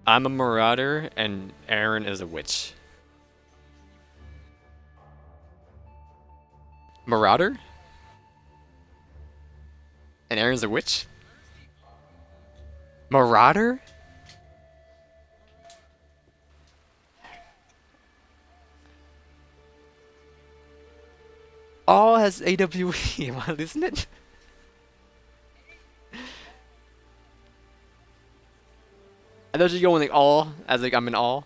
I'm a marauder and Aaron is a witch. Marauder? And Aaron's a witch? Marauder? All has AWE, well, isn't it? I thought you go in like all, as like I'm in all.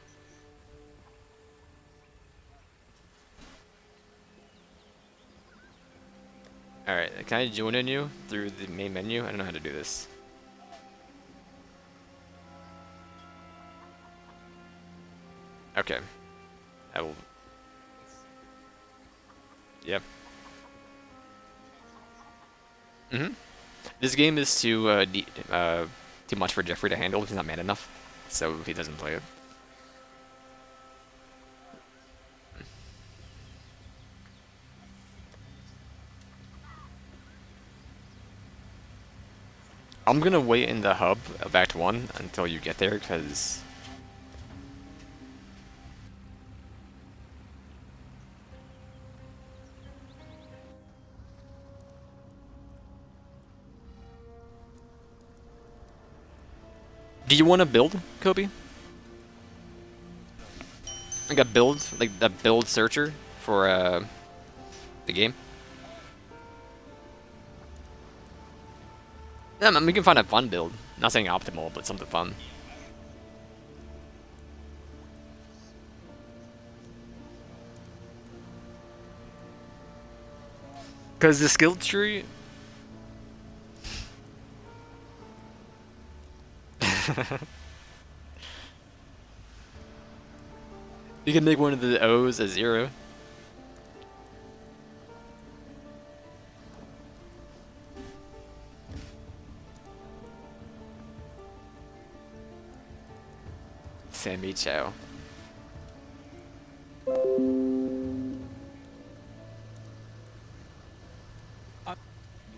Alright, can I join in you through the main menu? I don't know how to do this. Okay. I will. Yep. This game is too much for Jeffrey to handle. He's not man enough, so he doesn't play it. I'm gonna wait in the hub of Act 1 until you get there, because... Do you want to build, Kobe? Like a build, like the build searcher for the game? Yeah, I mean, we can find a fun build. Not saying optimal, but something fun. Because the skill tree... You can make one of the O's a 0. Sammy Chow.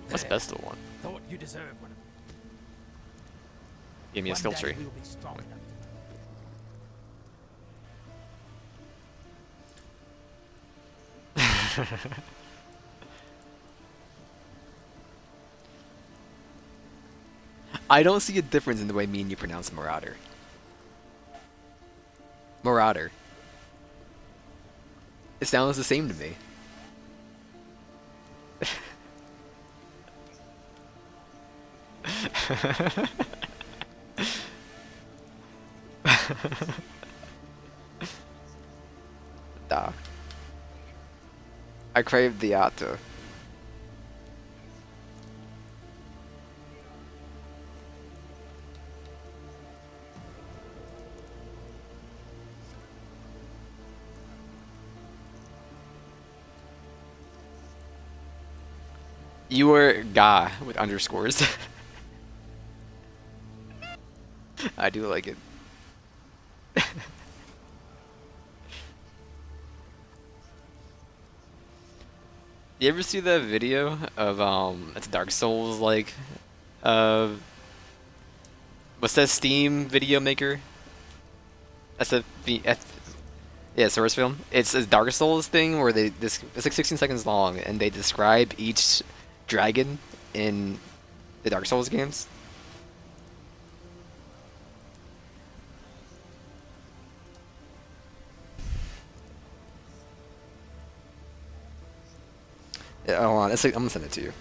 What's best of one? Thought you deserved one. Give me a skill tree. We'll be strong enough. I don't see a difference in the way me and you pronounce Marauder. Marauder. It sounds the same to me. Da. I crave the Ato. You were Ga with underscores. I do like it. You ever see that video of it's Dark Souls like uh what's that Steam video maker? That's a yeah, source film. It's a Dark Souls thing where it's like 16 seconds long and they describe each dragon in the Dark Souls games. Yeah, hold on. It's like, I'm gonna send it to you.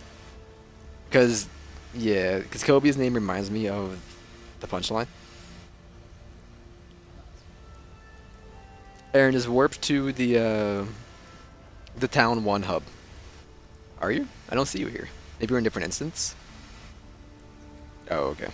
Cause yeah, cause Kobe's name reminds me of the punchline. Aaron is warped to the town 1 hub. Are you? I don't see you here. Maybe you're in a different instance. Oh, okay.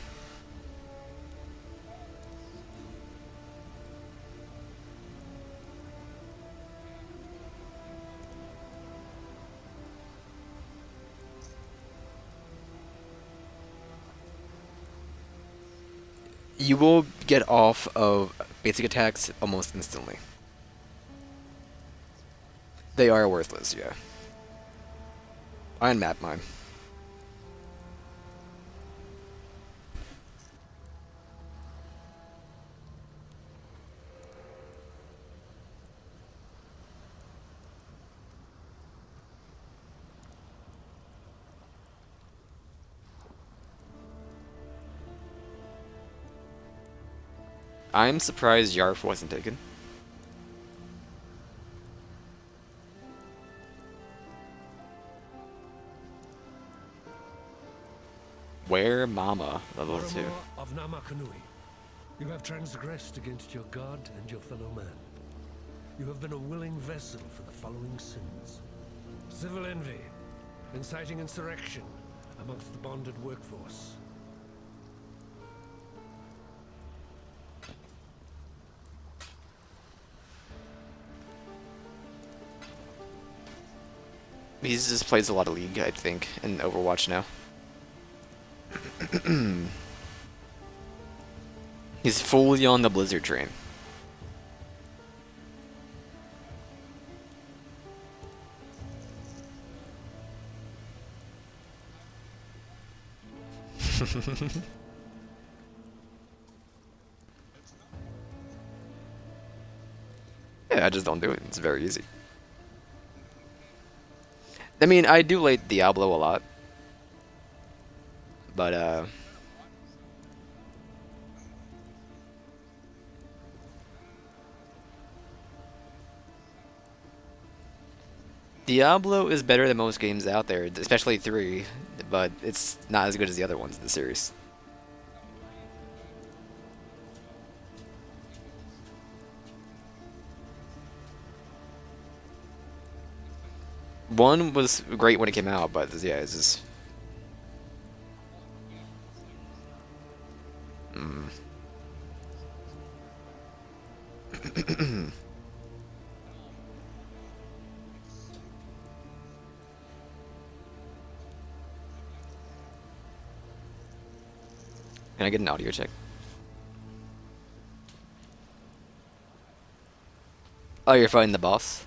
You will get off of basic attacks almost instantly. They are worthless, yeah. I unmap mine. I'm surprised Yarf wasn't taken. Where Mama, level 2. Paramore of Namakanui, you have transgressed against your god and your fellow man. You have been a willing vessel for the following sins: civil envy, inciting insurrection amongst the bonded workforce. He just plays a lot of League, I think, and Overwatch now. He's fully on the Blizzard train. Yeah, I just don't do it. It's very easy. I mean, I do like Diablo a lot. But, Diablo is better than most games out there, especially 3, but it's not as good as the other ones in the series. One was great when it came out, but yeah, it's just... Can I get an audio check? Oh, you're fighting the boss?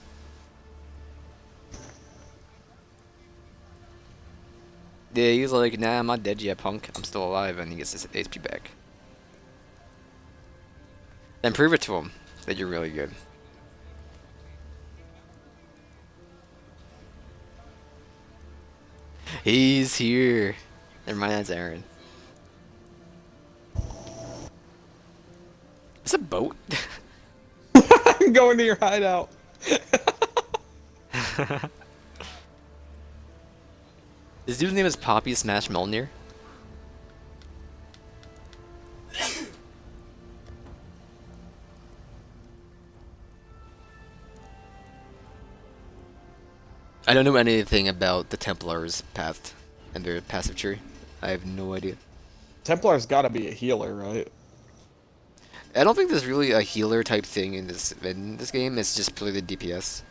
Yeah, he's like, nah, I'm not dead yet, punk. I'm still alive, and he gets his HP back. Then prove it to him that you're really good. He's here. Never mind, that's Aaron. It's a boat. I'm going to your hideout. This dude's name is Poppy Smash Mjolnir. I don't know anything about the Templars' path and their passive tree. I have no idea. Templar's gotta be a healer, right? I don't think there's really a healer type thing in this game. It's just purely the DPS.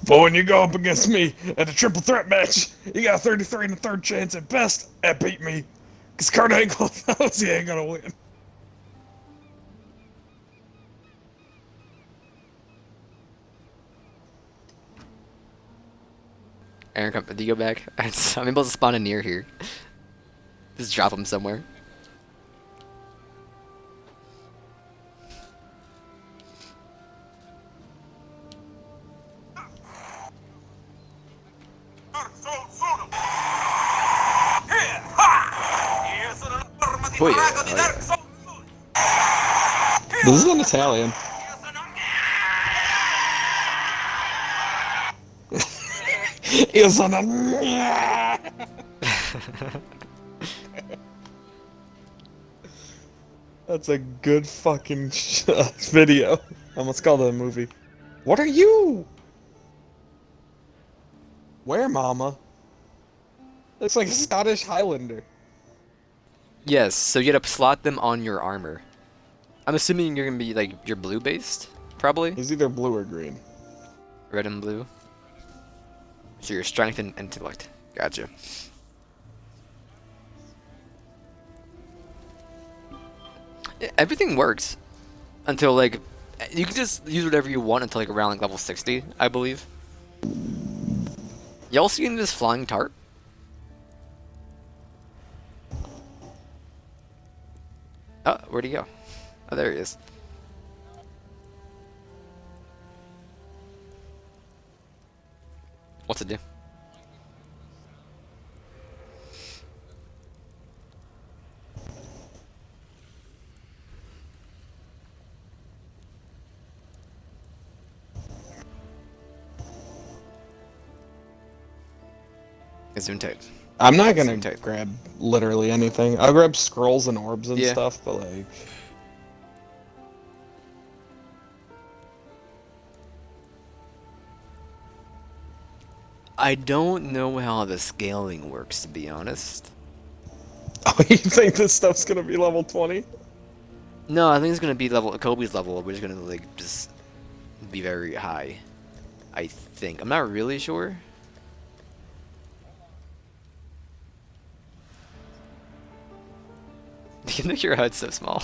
But when you go up against me at a triple threat match, you got a 33 and a third chance at best at beat me. Because Kurt Angle knows he ain't gonna win. Aaron, come, do you go back? I'm able to spawn a near here. Just drop him somewhere. Oh, yeah. This is an Italian. Is on a... That's a good fucking video. I almost called it a movie. What are you? Where, Mama? Looks like a Scottish Highlander. Yes, so you gotta slot them on your armor. I'm assuming you're gonna be like you're blue based, probably. He's either blue or green. Red and blue. So your strength and intellect. Gotcha. Yeah, everything works until like you can just use whatever you want until like around like level 60, I believe. Y'all seen this flying tarp? Oh, where'd he go? Oh, there he is. What's it do? Zoom tight. I'm not gonna Zoom tight. grab literally anything. I'll grab scrolls and orbs and Yeah. stuff, but like... I don't know how the scaling works, to be honest. Oh, you think this stuff's gonna be level 20? No, I think it's gonna be level Kobe's level, which is gonna like just be very high. I think. I'm not really sure. You know your HUD's so small.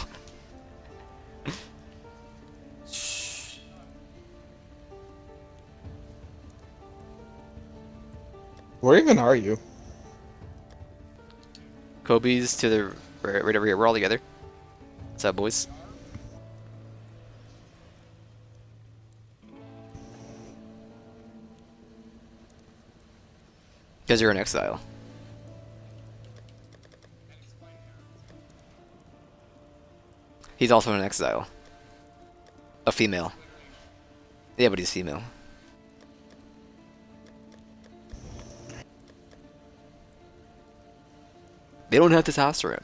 Where even are you? Kobe's to the right over here. We're all together. What's up, boys? Because you're in exile. He's also in exile. A female. Yeah, but he's female. They don't have testosterone.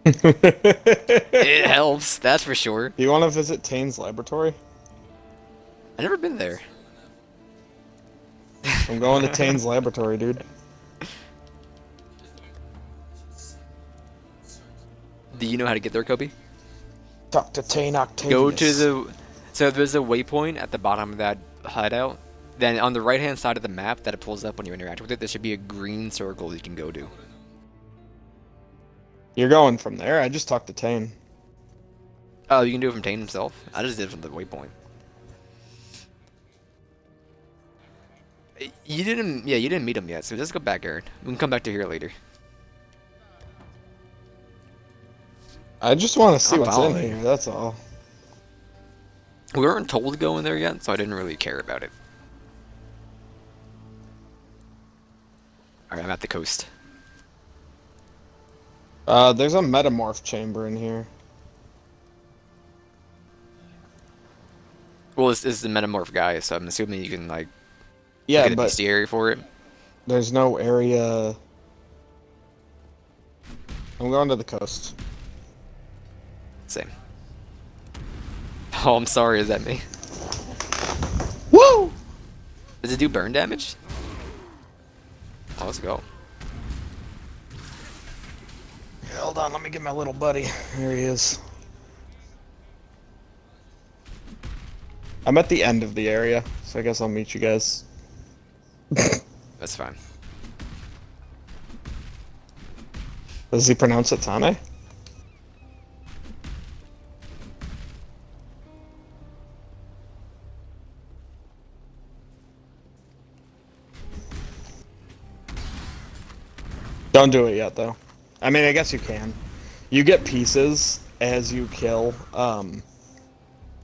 It helps, that's for sure. Do you want to visit Tane's laboratory? I've never been there. I'm going to Tane's laboratory, dude. Do you know how to get there, Kobe? Talk to Tane Octavius. Go to the... So there's a waypoint at the bottom of that hideout. Then on the right-hand side of the map that it pulls up when you interact with it, there should be a green circle you can go to. You're going from there? I just talked to Tane. Oh, you can do it from Tane himself? I just did it from the waypoint. You didn't... Yeah, you didn't meet him yet, so just go back, Aaron. We can come back to here later. I just want to see I'm what's in following. here, that's all. We weren't told to go in there yet, so I didn't really care about it. Alright, I'm at the coast. There's a metamorph chamber in here. Well, this is the metamorph guy, so I'm assuming you can, like, Yeah, get a but bestiary for it. there's no area... I'm going to the coast. Same. Oh, I'm sorry, is that me? Woo! Does it do burn damage? Oh, let's go. Hold on, let me get my little buddy. There he is. I'm at the end of the area, so I guess I'll meet you guys. That's fine. Does he pronounce it Tane? Don't do it yet, though. I mean, I guess you can. You get pieces as you kill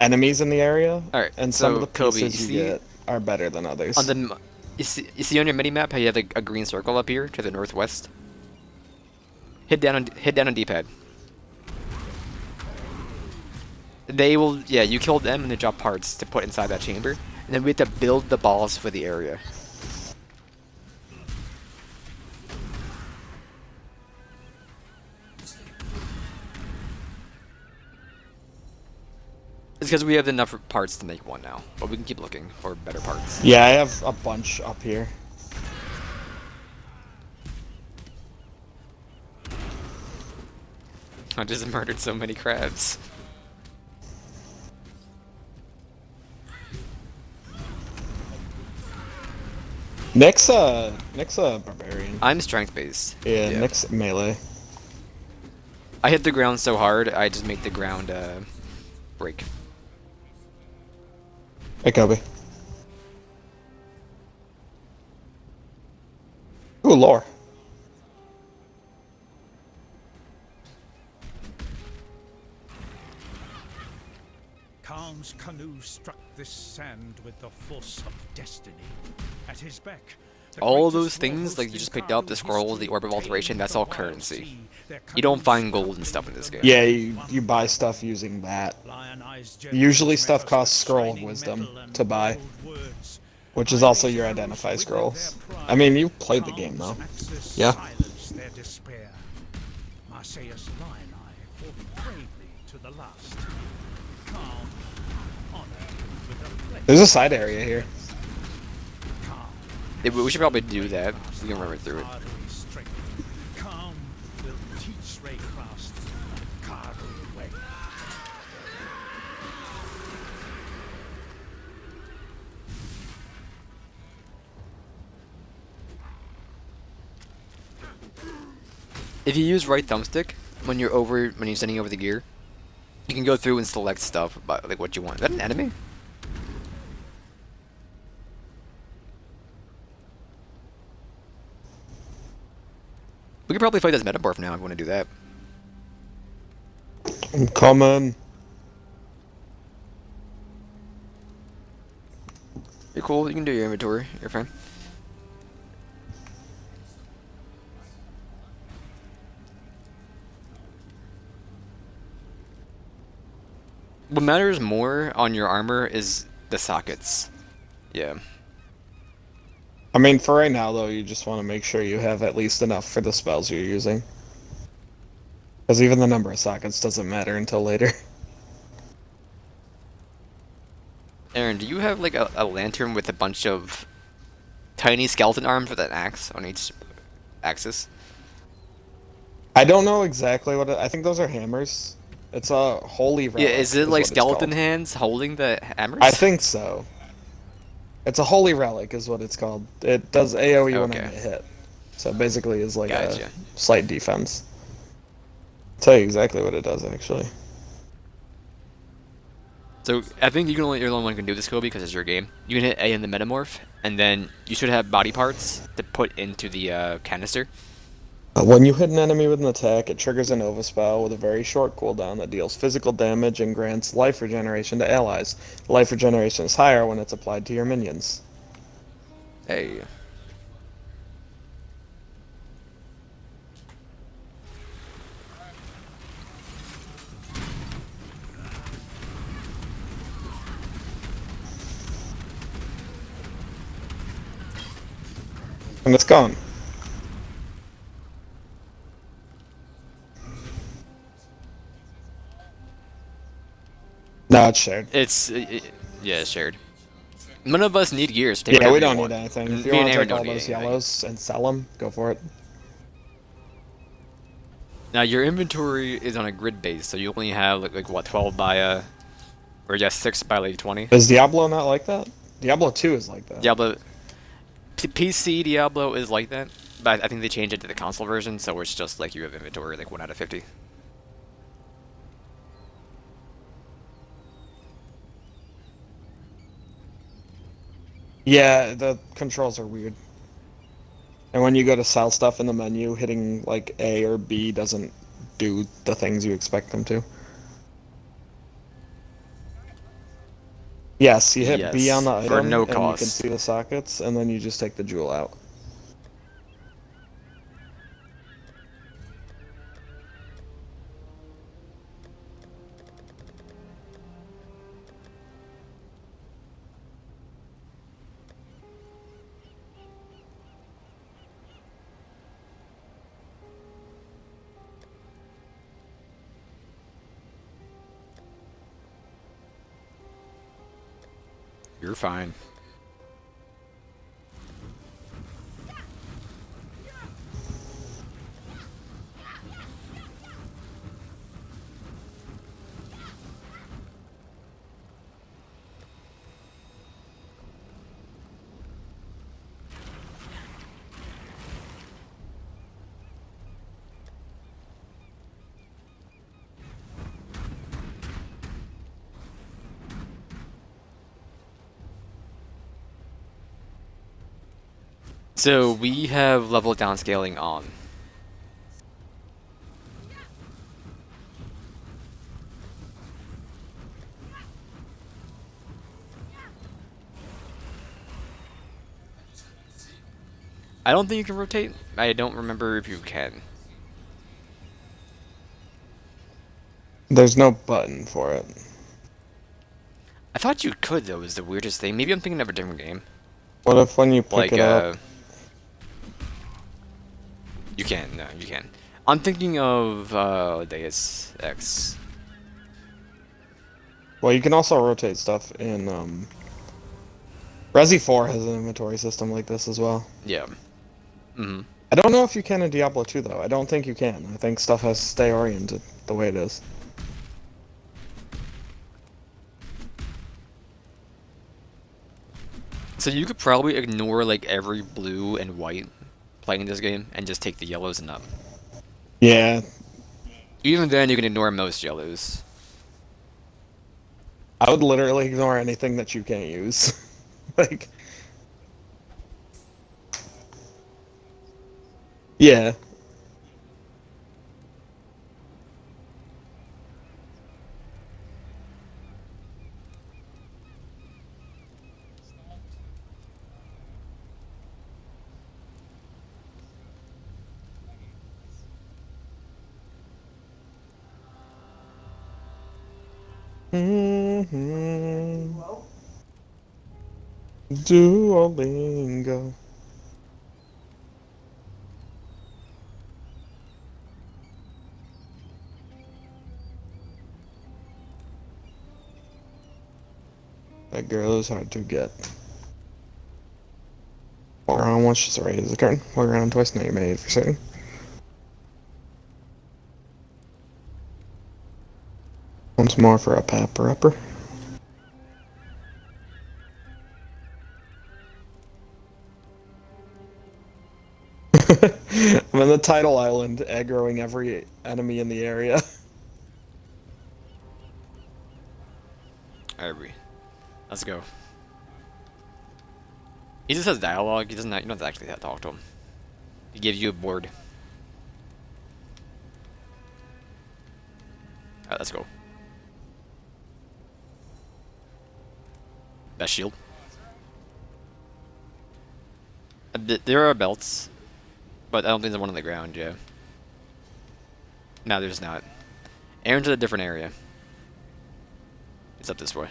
enemies in the area, Alright, and some so, of the Kobe, pieces you get are better than others. On the... You see on your mini-map how you have a green circle up here to the northwest? Hit down on D-pad. They will... Yeah, you killed them and they drop parts to put inside that chamber. And then we have to build the balls for the area. It's because we have enough parts to make one now, but we can keep looking for better parts. Yeah, I have a bunch up here. I just murdered so many crabs. Nick's a barbarian. I'm strength based. Yeah, Nick's melee. I hit the ground so hard, I just make the ground break. Hey, Kobe. Ooh, lore. Khan's canoe struck this sand with the force of destiny. At his beck, the All greatest those war things host like you in just picked up, Kardu the scrolls, the history, orb of alteration, tamed that's the all wild currency. sea, their You don't canoes find gold and stuff in sparkling this game. the Yeah, merry you buy stuff using that. Lion-eyed Usually generals stuff met us costs with scroll of shining wisdom metal and to buy, bold words. which is Highly also your generous identify withered scrolls. their I mean, pride, you've played the game Calm's though. axes Yeah. silenced their despair. Marseilles Lion-eye fought bravely to the last. Calm, honor with a pledge. There's a side area here. Calm, Yeah, we should probably do that. We can remember through it. Kardu strength. Calm will teach Raycross the Kardu way. If you use right thumbstick when you're sending over the gear, you can go through and select stuff about like what you want. Is that an enemy? We could probably fight this metamorph now if you want to do that. I'm coming. You're cool. You can do your inventory. You're fine. What matters more on your armor is the sockets. Yeah. I mean, for right now though, you just want to make sure you have at least enough for the spells you're using. Because even the number of sockets doesn't matter until later. Aaron, do you have like a lantern with a bunch of tiny skeleton arms with an axe on each axis? I don't know exactly what I think those are hammers. It's a holy relic. Yeah, is it like what it's skeleton called. hands holding the hammers? I think so. It's a holy relic is what it's called. It does AoE when I Okay. get hit. So basically is like Gotcha. a slight defense. I'll tell you exactly what it does actually. So I think you're the only one who can do this, Kobe, because it's your game. You can hit A in the metamorph, and then you should have body parts to put into the canister. When you hit an enemy with an attack, it triggers a Nova spell with a very short cooldown that deals physical damage and grants life regeneration to allies. Life regeneration is higher when it's applied to your minions. Hey. And it's gone. No, it's shared. Yeah, it's shared. None of us need gears. Take Yeah, whatever we you don't want. need anything. If Me you and want to Aaron take all don't need those anything. yellows and sell them, go for it. Now your inventory is on a grid base, so you only have like what 12 by or just 6 by like 20. Is Diablo not like that? Diablo 2 is like that. Diablo PC Diablo is like that, but I think they changed it to the console version, so it's just like you have inventory like 1 out of 50. Yeah, the controls are weird. And when you go to sell stuff in the menu, hitting like A or B doesn't do the things you expect them to. Yes, you hit B on the Yes, for item, no and you can cost. see the sockets, and then you just take the jewel out. You're fine. So we have level down scaling on. I don't think you can rotate. I don't remember if you can. There's no button for it. I thought you could though. Is the weirdest thing. Maybe I'm thinking of a different game. What if when you pick Like it up? you can. No, you can. I'm thinking of Deus Ex. Well, you can also rotate stuff in Resi 4 has an inventory system like this as well. Yeah. Mm-hmm. I don't know if you can in Diablo 2 though. I don't think you can. I think stuff has to stay oriented the way it is. So you could probably ignore like every blue and white playing this game and just take the yellows and up. Yeah, Even then, you can ignore most yellows. I would literally ignore anything that you can't use. Like, yeah. Mm-hmm. Duolingo. That girl is hard to get. Walk around once, she's already the turn. Walk around twice, now you're made for certain. Once more for a pepper upper. I'm in the title island, aggroing every enemy in the area. Alright, let's go. He just has dialogue. He doesn't. You don't have to actually have to talk to him. He gives you a board. Alright, let's go. Best shield. There are belts, but I don't think there's one on the ground. Yeah. No, there's not. Aaron's in a different area. It's up this way.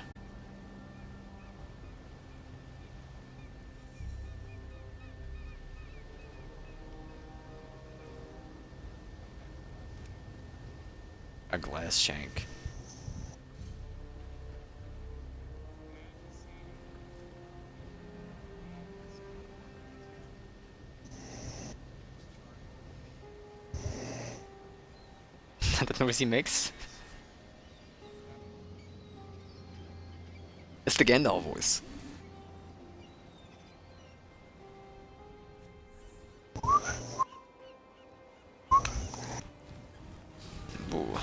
A glass shank. The noise he makes? It's the Gandalf voice. Ooh.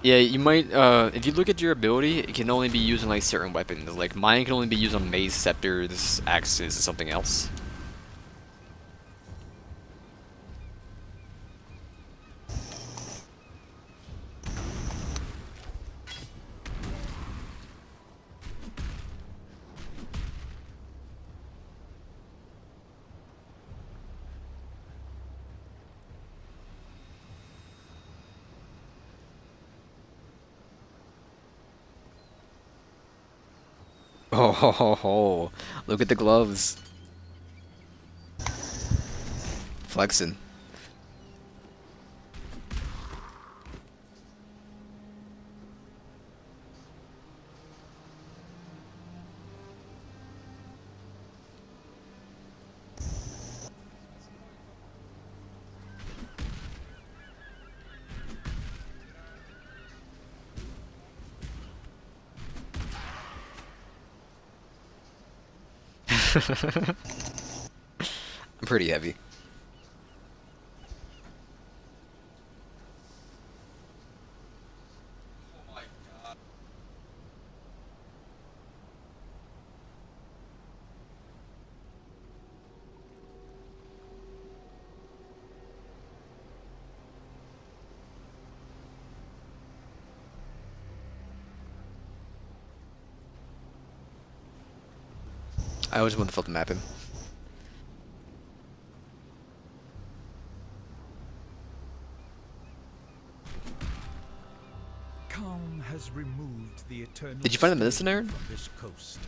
Yeah, you might, if you look at your ability, it can only be used on, like, certain weapons. Like, mine can only be used on mace, scepters, axes, and something else. Oh, ho, ho, ho. Look at the gloves. Flexing. I'm pretty heavy. I always want to fill the map in. Calm has removed the eternal Did you find the medicine, stain Aaron? from this coast.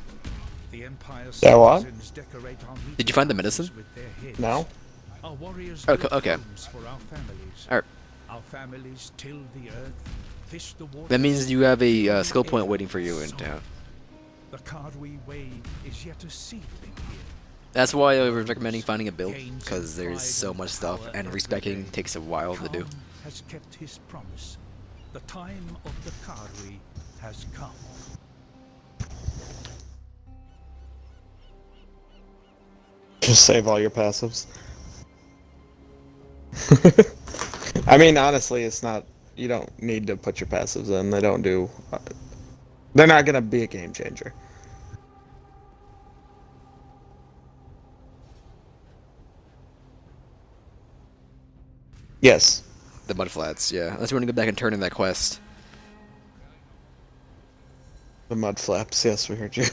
The Empire's Yeah, what? citizens decorate our Did you find the meeting medicine? houses with their heads. No. Our warriors Okay, build okay. homes for our families. Alright. Our families till the earth, fish the water. That means you have a skill point waiting for you in town. The Cardwe way is yet a seedling here. That's why I was recommending finding a build, because there's so much stuff, and respecking takes a while to do. Khan has kept his promise. The time of the Cardwe has come. Just save all your passives. I mean, honestly, it's not. You don't need to put your passives in. They don't do. They're not gonna be a game changer. Yes. The mudflats, yeah. Unless you want to go back and turn in that quest. The mud flaps. Yes, we heard you.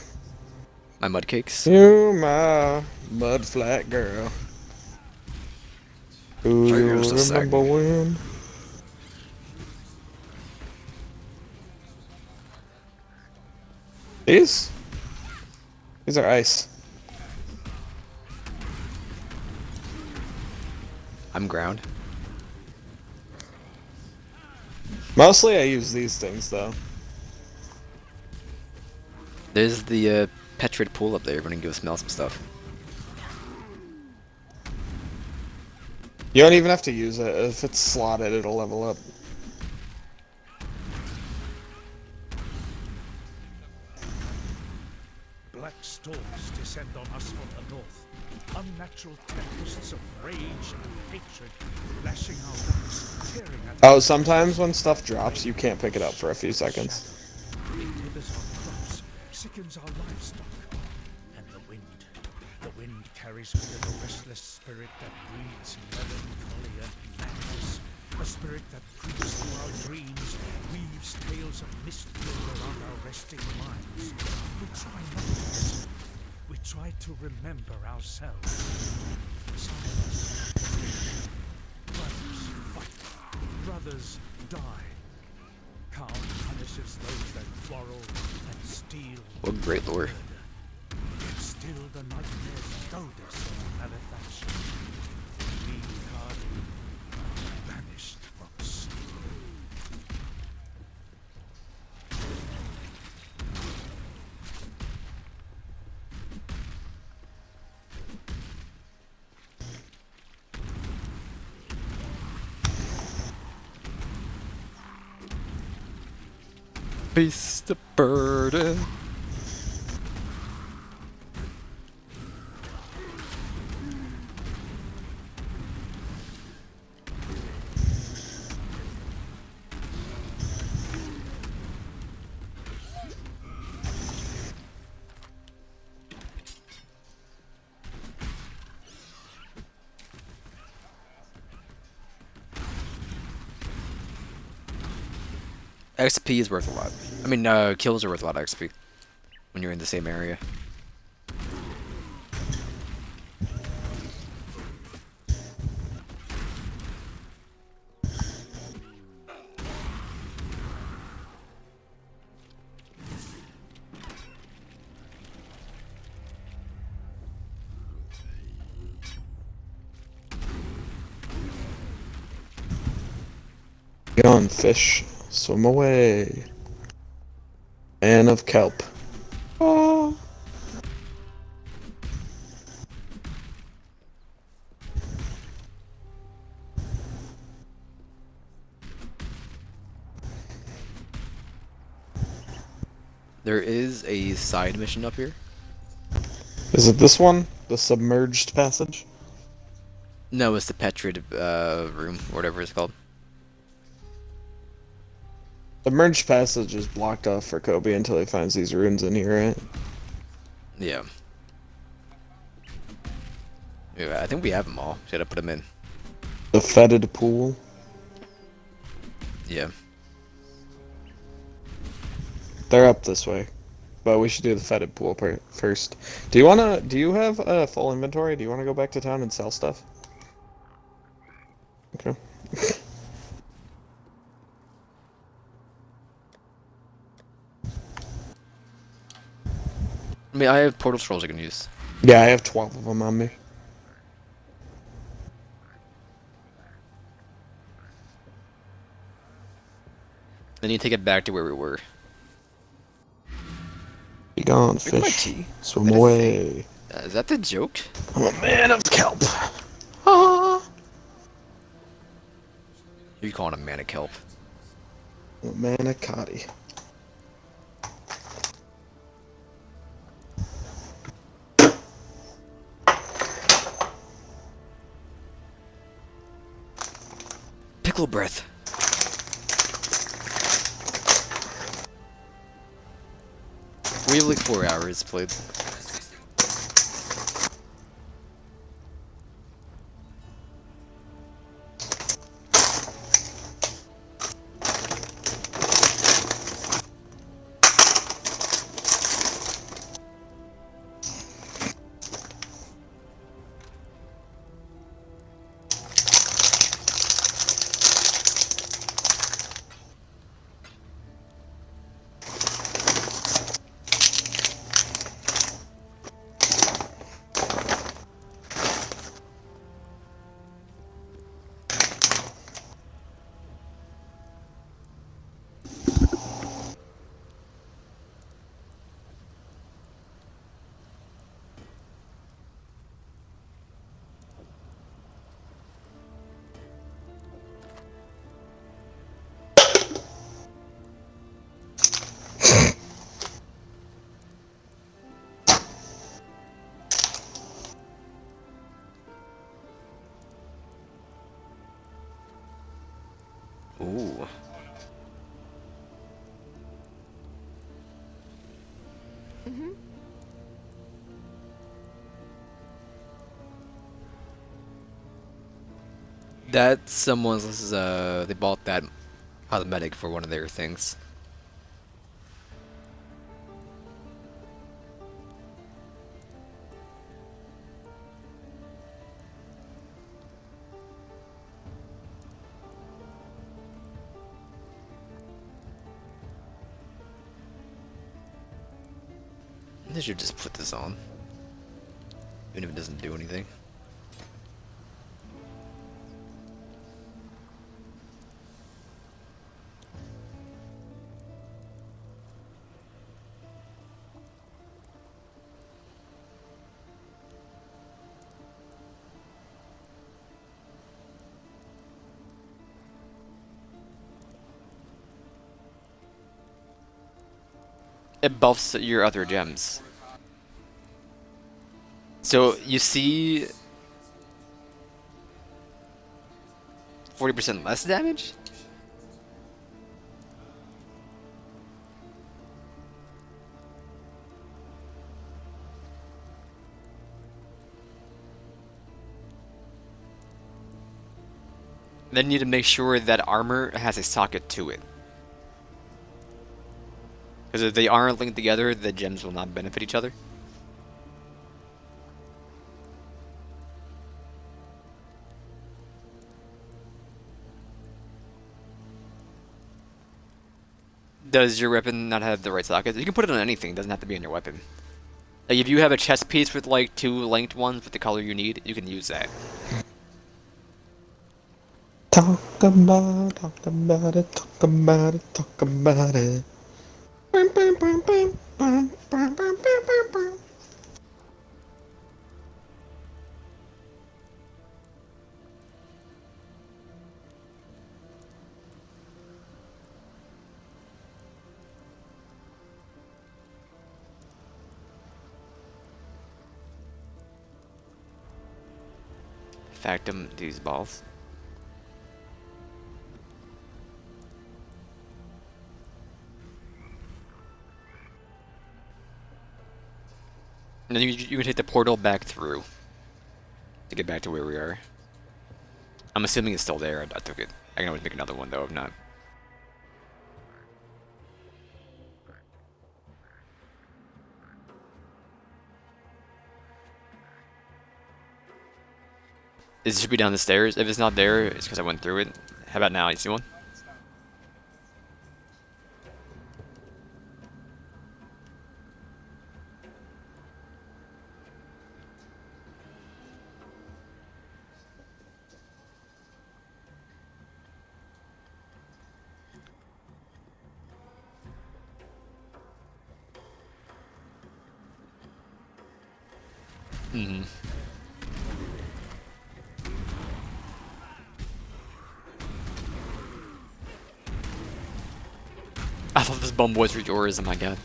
My mudcakes. You my mud flat girl. Who you Here's the remember segment. when? These? These are ice. I'm ground. Mostly I use these things though. There's the Petrid pool up there. We're gonna go smell some stuff. You don't even have to use it. If it's slotted, it'll level up. Black storms descend on us from the north. Unnatural tempests of rage and hatred, lashing our backs, tearing at Oh, sometimes when stuff drops, you can't pick it up for a few seconds. It withers our crops, sickens our livestock. And the wind carries with it a restless spirit that breeds melancholy and madness. A spirit that creeps through our dreams, weaves tales of mystery around our resting minds. We try not to listen. We try to remember ourselves. Some of us, brothers fight, brothers die. Calm punishes those that quarrel and steal. What great lore. Yet still the nightmares goad us in malefaction. We are banished from us. Beast the burden. XP is worth a lot. I mean, kills are worth a lot of XP when you're in the same area. Get on, fish. Swim away. Man of kelp. Oh. There is a side mission up here. Is it this one? The submerged passage? No, it's the Petrid room, or whatever it's called. The merged passage is blocked off for Kobe until he finds these runes in here, right? Yeah. Yeah, I think we have them all. Should I put them in? The fetid pool. Yeah. They're up this way. but we should do the fetid pool first. Do you have a full inventory? Do you wanna go back to town and sell stuff? Okay. I mean, I have portal scrolls I can use. Yeah, I have 12 of them on me. Then you take it back to where we were. Be gone, Look at my fish. tea. Swim That a away. Is that the joke? I'm a man of kelp. Ah. You calling a man a kelp? I'm a man of coddy. Pickle breath. We have like 4 hours played. Ooh. That someone's they bought that cosmetic for one of their things. They should just put this on. Even if it doesn't do anything. It buffs your other gems. So you see 40% less damage? Then you need to make sure that armor has a socket to it. Because if they aren't linked together, the gems will not benefit each other. Does your weapon not have the right sockets? You can put it on anything, it doesn't have to be on your weapon. Like if you have a chest piece with like 2 linked ones with the color you need, you can use that. Talk about it, talk about it, talk about it, talk about it. Bam, bam, bam, bam, bam, bam, bam, bam, bam. Factum these balls. And then you can take the portal back through to get back to where we are. I'm assuming it's still there. I took it. I can always make another one though, if not. It should be down the stairs. If it's not there, it's because I went through it. How about now? You see one? Mm-hmm. I thought this bum boys were yours. Oh my god.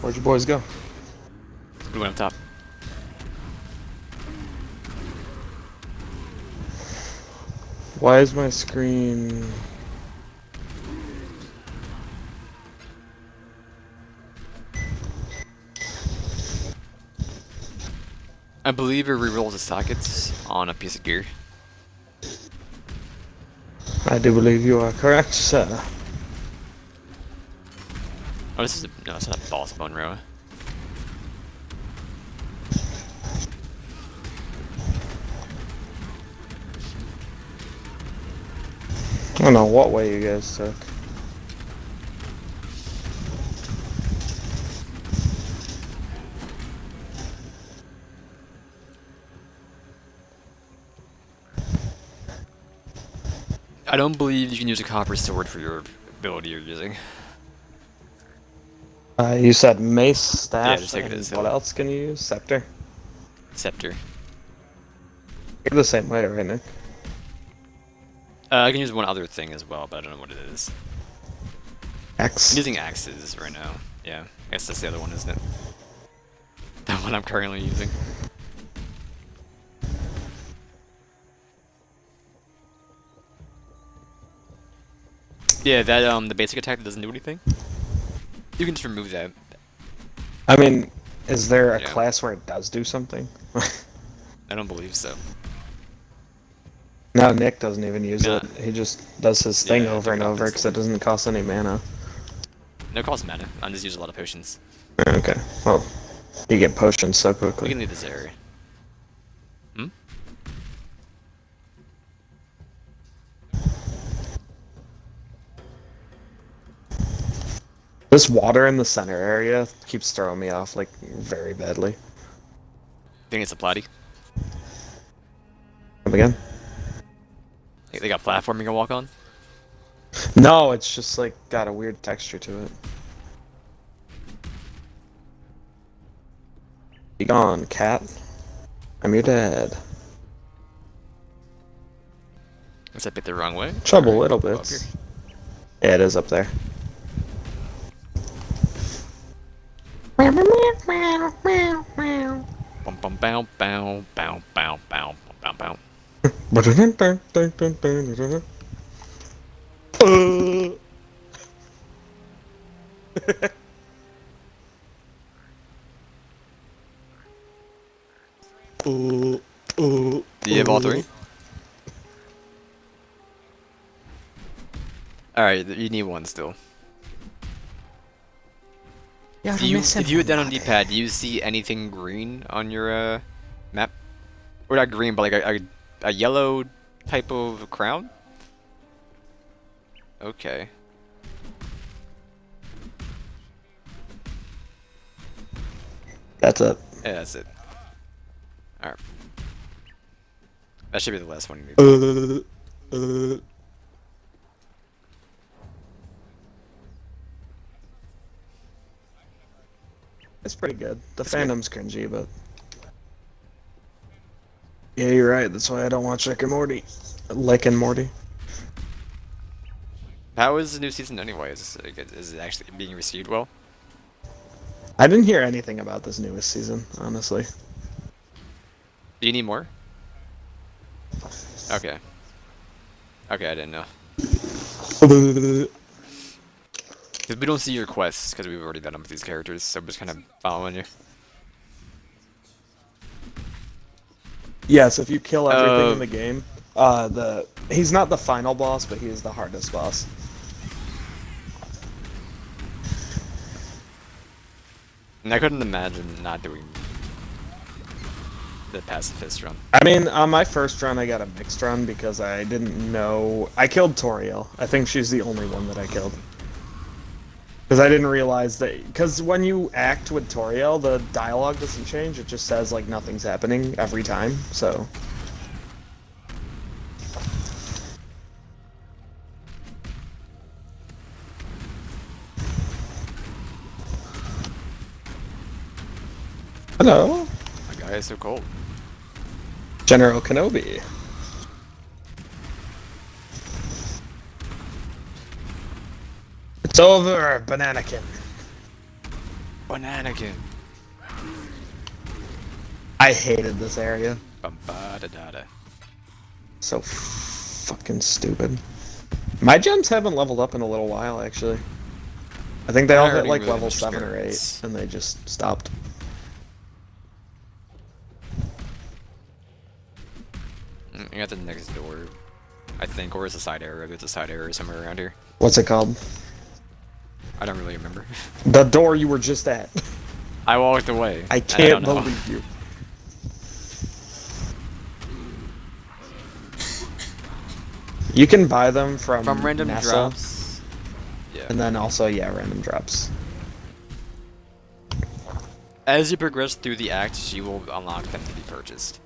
Where'd you boys go? We went up top. Why is my screen... I believe it rerolls the sockets on a piece of gear. I do believe you are correct, sir. Oh, this is no, it's not a boss bone row. I don't know what way you guys took. I don't believe you can use a copper sword for your ability you're using. You said mace, staff, just take it and as what hill. else can you use? Scepter? Scepter. You're the same way, right, Nick? I can use one other thing as well, but I don't know what it is. X. I'm using axes right now. Yeah, I guess that's the other one, isn't it? The one I'm currently using. Yeah, that the basic attack that doesn't do anything. You can just remove that. I mean, is there a Yeah. class where it does do something? I don't believe so. No, Nick doesn't even use Nah. it. He just does his thing Yeah, over pick and it up over because it instantly. doesn't cost any mana. No cost mana. I just use a lot of potions. Okay, well, you get potions so We quickly. can leave this area. Hmm? This water in the center area keeps throwing me off, like, very badly. Think it's a platy. Come again? They got platform you can walk on. No, it's just, like, got a weird texture to it. Be gone, cat. I'm your dad. Unless I bit the wrong way. Trouble, Alright, little go up bits. here. Yeah, it is up there. Bum bum bow bow bow bow bow bow bow. Do you have all three? Alright, you need one still. Do you, if you hit down on D-pad, do you see anything green on your map? Or not green, but like a yellow type of crown? Okay. That's it. Yeah, that's it. Alright. That should be the last one you need. It's pretty good. The It's good. fandom's cringy, but... Yeah, you're right. That's why I don't watch Rick and Morty. Rick and Morty. How is the new season anyway? Is it actually being received well? I didn't hear anything about this newest season, honestly. Do you need more? Okay. Okay, I didn't know. Well, 'Cause we don't see your quests because we've already done them with these characters, so we're just kind of following you. yes, if you kill everything in Uh, the game, he's not the final boss, but he is the hardest boss. and I couldn't imagine not doing the pacifist run. I mean, on my first run, I got a mixed run because I didn't know. I killed Toriel. I think she's the only one that I killed. Because I didn't realize that. Because when you act with Toriel, the dialogue doesn't change. It just says, like, nothing's happening every time, so. Hello, My guy is so cold. General Kenobi. It's over, Bananakin. Bananakin. I hated this area. Bum-ba-da-da-da. So fucking stupid. My gems haven't leveled up in a little while, actually. I think they all hit like level 7 or 8, and they just stopped. I got the next door, I think, or is a side area. There's a side area somewhere around here. What's it called? I don't really remember. The door you were just at. I walked away. I can't believe you. You can buy them from random Nessa, drops. Yeah. and then also, yeah, random drops. As you progress through the acts, you will unlock them to be purchased.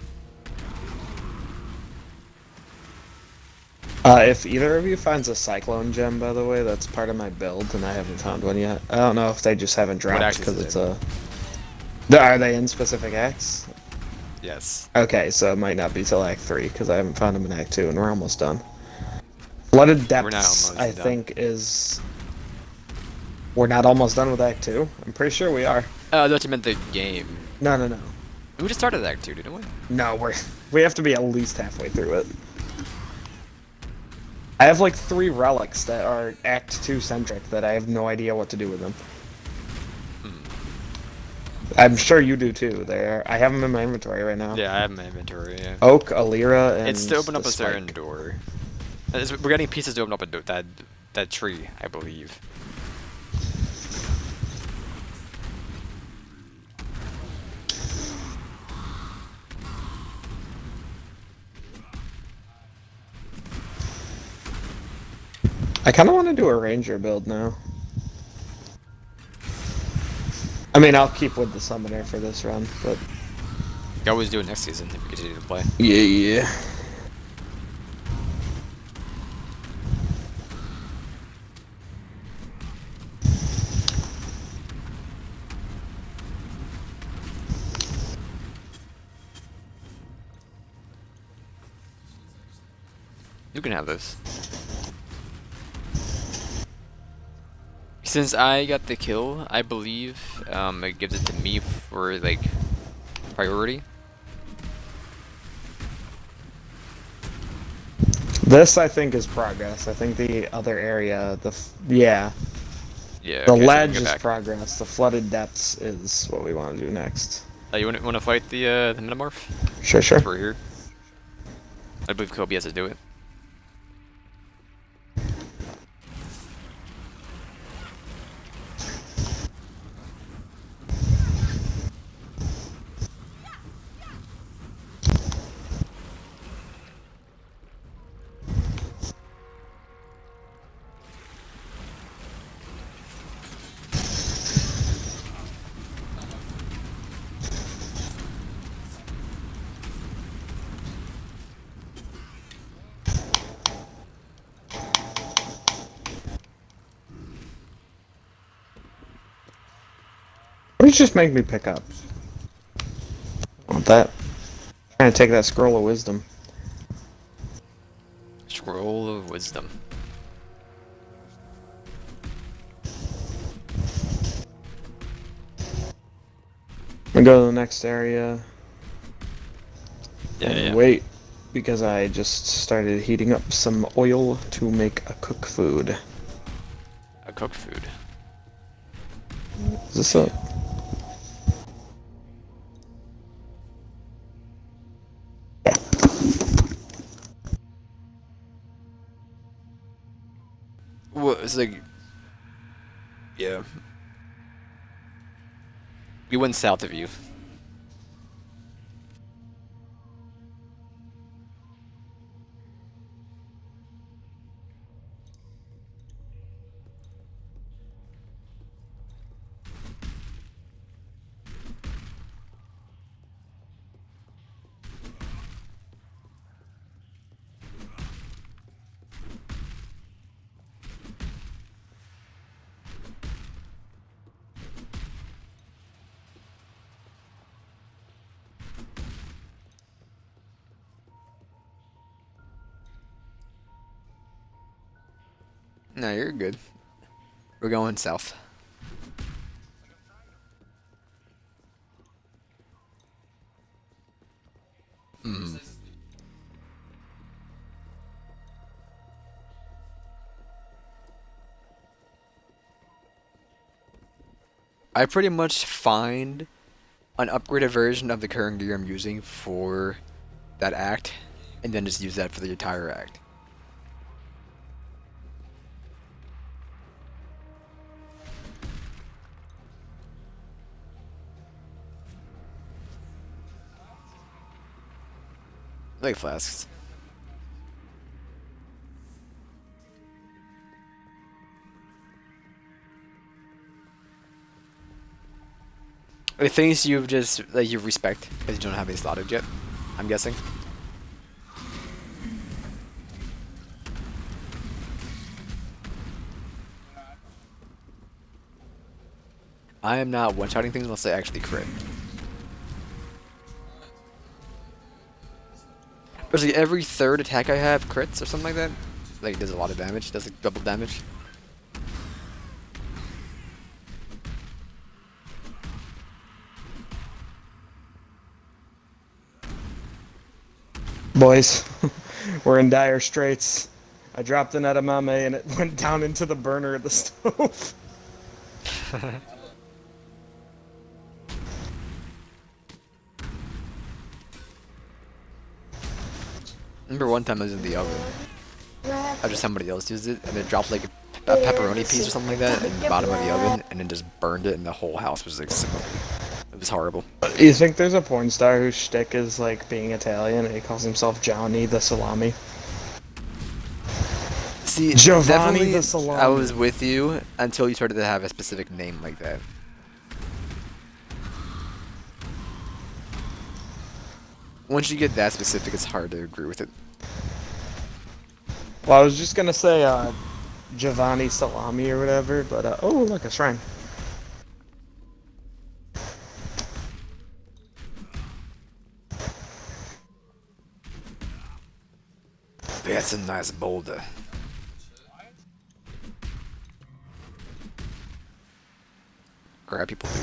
If either of you finds a Cyclone gem, by the way, that's part of my build, and I haven't found one yet. I don't know if they just haven't dropped acts because is it's it? Are they in specific acts? Yes. Okay, so it might not be till Act 3, because I haven't found them in Act 2, and we're almost done. Flooded Depths, almost I done. think, is... We're not almost done with Act 2? I'm pretty sure we are. I thought you meant the game. No, no, no. We just started Act 2, didn't we? No, we have to be at least halfway through it. I have like 3 relics that are Act 2 centric that I have no idea what to do with them. I'm sure you do too. I have them in my inventory right now. Yeah, I have my inventory. Yeah. Oak, Alira, and It's to open up the a certain spike. door. We're getting pieces to open up that tree, I believe. I kind of want to do a ranger build now. I mean, I'll keep with the summoner for this run, but... You can always do it next season if we continue to play. Yeah, yeah. You can have this. Since I got the kill, I believe it gives it to me for like priority. This, I think, is progress. I think the other area, yeah. Yeah. The okay, so we can ledge go is back. progress. The flooded depths is what we want to do next. You want to fight the metamorph? Sure, sure. We're here. I believe Kobe has to do it. What did you just make me pick up? Want that? Trying to take that scroll of wisdom. Scroll of Wisdom. We go to the next area. Yeah, and yeah. wait. because I just started heating up some oil to make a cook food. A cooked food. Is this a... Well, it's like, yeah. We went south of you. No, you're good. We're going south. Hmm. I pretty much find an upgraded version of the current gear I'm using for that act, and then just use that for the entire act. Like flasks. The things you just like you respect because you don't have any slotted yet, I'm guessing. I am not one-shotting things unless they actually crit. Basically, every third attack I have crits or something like that. Like, it does a lot of damage. Does like double damage. Boys, we're in dire straits. I dropped an edamame and it went down into the burner of the stove. Remember one time I was in the oven. After somebody else used it, and it dropped like a pepperoni piece or something like that in the bottom of the oven, and then just burned it, and the whole house was like smoking. It was horrible. You think there's a porn star whose shtick is like being Italian and he calls himself Johnny the Salami? See, Giovanni definitely, the Salami. I was with you until you started to have a specific name like that. Once you get that specific, it's hard to agree with it. Well, I was just gonna say Giovanni Salami or whatever, but oh look, a shrine. That's a nice boulder. Grab people, dude.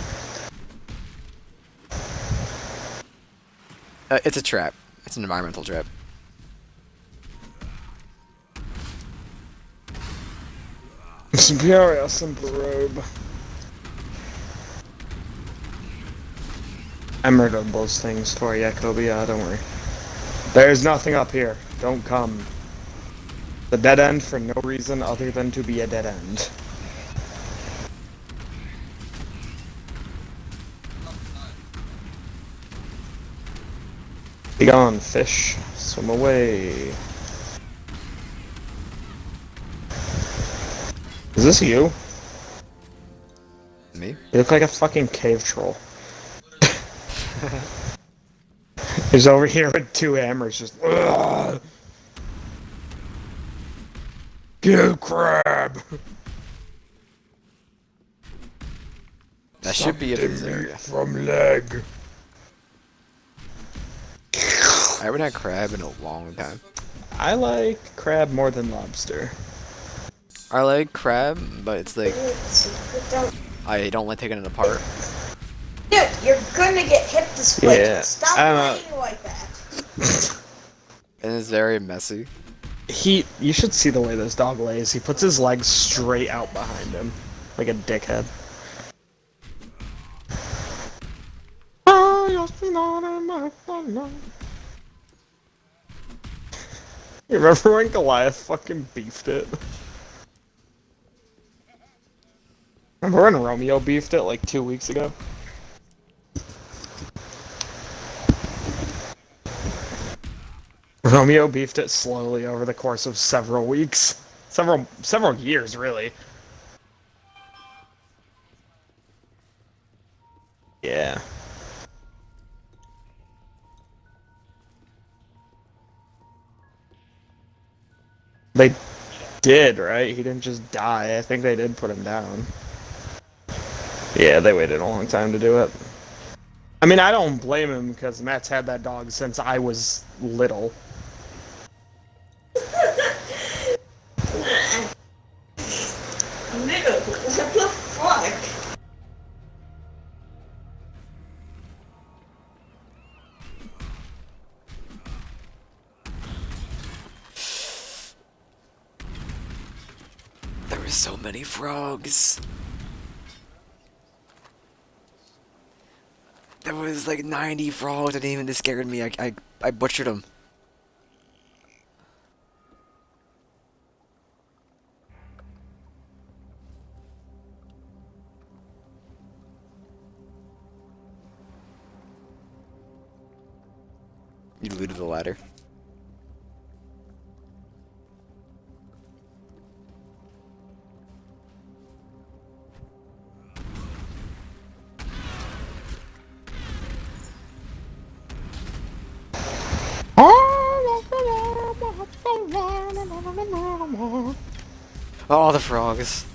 It's a trap. It's an environmental trap. Superior simple robe. I murdered those things for you, Kobia, don't worry. There's nothing up here. Don't come. The dead end for no reason other than to be a dead end. Be gone, fish. Swim away. Is this you? Me? You look like a fucking cave troll. He's over here with two hammers, just. Ugh! Kill crab! That should be it in this area. From leg. I haven't had crab in a long time. I like crab more than lobster. I like crab, but it's like I don't like taking it apart. Dude, you're gonna get hip to split. Yeah, Stop I'm playing like that. And it's very messy. You should see the way this dog lays. He puts his legs straight out behind him, like a dickhead. You remember when Goliath fucking beefed it? Remember when Romeo beefed it like 2 weeks ago? Romeo beefed it slowly over the course of several weeks. Several years, really. Yeah. They did, right? He didn't just die. I think they did put him down. Yeah, they waited a long time to do it. I mean, I don't blame him because Matt's had that dog since I was little. No, what the fuck? There were so many frogs. There was like 90 frogs that even scared me. I butchered them. You looted the ladder. Oh, the frogs.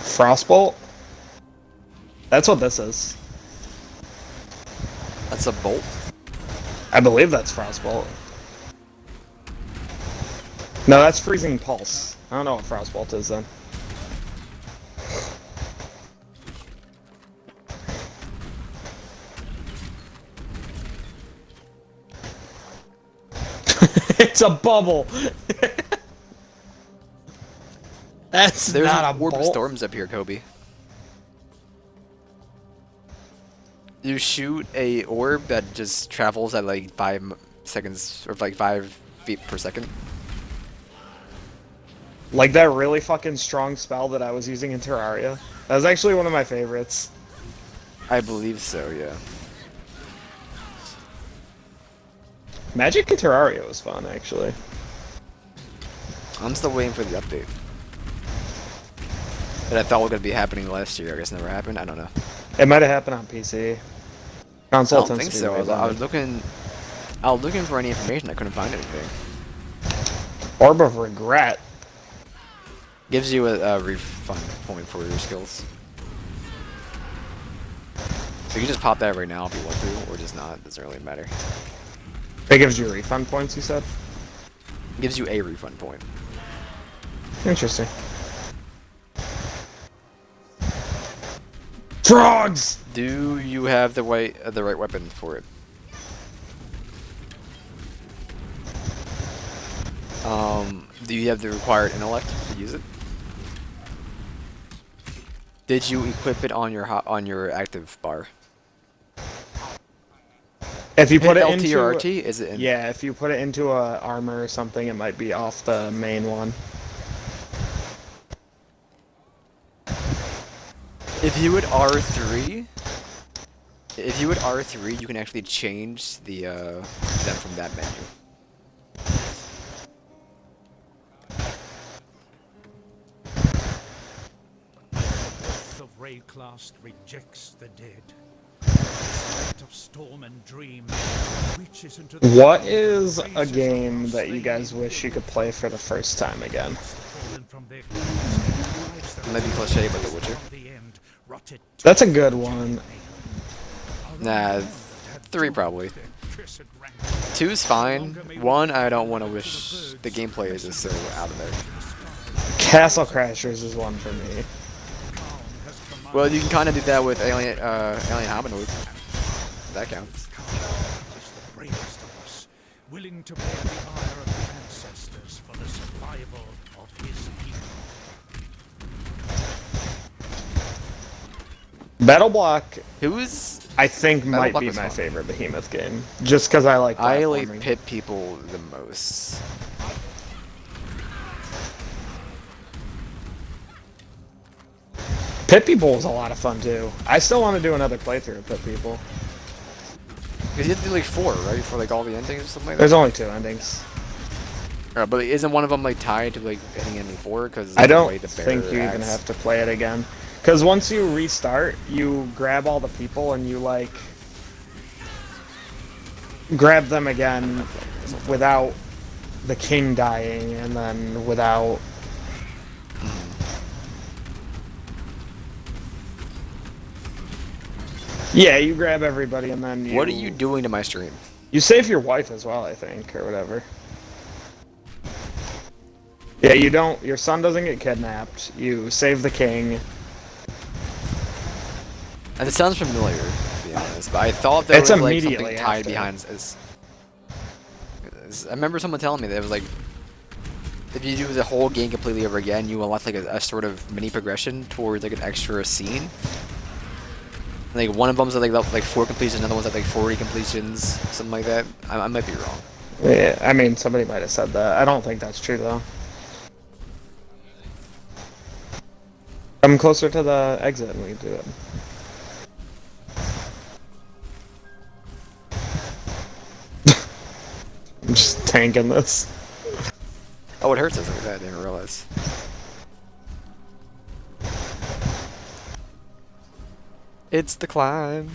Frostbolt? That's what this is. That's a bolt? I believe that's Frostbolt. No, that's Freezing Pulse. I don't know what Frostbolt is then. It's a bubble! That's There's not an a orb of bolt. storms up here, Kobe. You shoot a orb that just travels at like 5 seconds, or like 5 feet per second. Like that really fucking strong spell that I was using in Terraria. That was actually one of my favorites. I believe so, yeah. Magic in Terraria was fun, actually. I'm still waiting for the update. That I thought was gonna be happening last year. I guess never happened. I don't know. It might have happened on PC. I Console don't tends think to be so. way I was better. looking for any information. I couldn't find anything. Orb of Regret. Gives you a refund point for your skills. So you can just pop that right now if you want to, or just not. Doesn't really matter. It gives you refund points, you said? Gives you a refund point. Interesting. Frogs! Do you have the right weapon for it? Do you have the required intellect to use it? Did you equip it on your active bar? If you put Hit it LT into... or RT? Is it in? Yeah, if you put it into a armor or something, it might be off the main one. If you would R3, you can actually change the them from that menu. The Rayclast rejects the dead. Spirit of storm and dream reaches into the What is a game that you guys wish you could play for the first time again? Maybe cliche, but The Witcher. That's a good one. Nah, 3 probably. 2 Two's fine. One, I don't want to wish the gameplay is just so out of there. Castle Crashers is one for me. Well, you can kind of do that with Alien Hominid. That counts. is the bravest of us, willing to bear the ire of the ancestors for the survival of his people. Battle Block, Who's I think, Battle might Block be is my fun. favorite Behemoth game, just because I like I like platforming. pit people the most. Pit People is a lot of fun too. I still want to do another playthrough of Pit People. Because you have to do like 4, right? For like all the endings or something like that. There's only 2 endings. But isn't one of them like tied to like hitting ending 4? Because I don't think you even have to play it again. Because once you restart, you grab all the people and you like grab them again without the king dying and then without. Yeah, you grab everybody and then you. What are you doing to my stream? You save your wife as well, I think, or whatever. Yeah, you don't. Your son doesn't get kidnapped. You save the king. And it sounds familiar, to be honest. But I thought there It's was like immediately something tied after. behind. I remember someone telling me that it was like, if you do the whole game completely over again, you unlock like a sort of mini progression towards like an extra scene. Like one of them's at like 4 completions, another one's at like 40 completions, something like that. I might be wrong. Yeah, I mean, somebody might have said that. I don't think that's true, though. Come closer to the exit and we do it. I'm just tanking this. Oh, it hurts us like that. I didn't realize. It's the climb.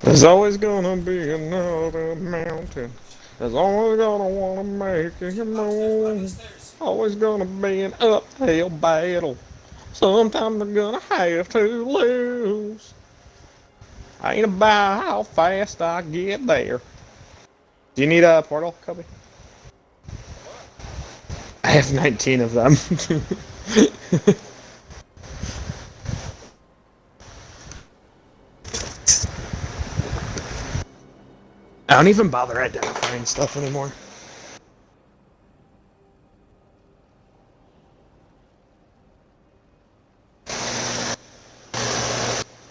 There's always gonna be another mountain. There's always gonna wanna make you move. Always gonna be an uphill battle. Sometimes they're gonna have to lose. Ain't about how fast I get there. Do you need a portal, Kobe? I have 19 of them. I don't even bother identifying stuff anymore.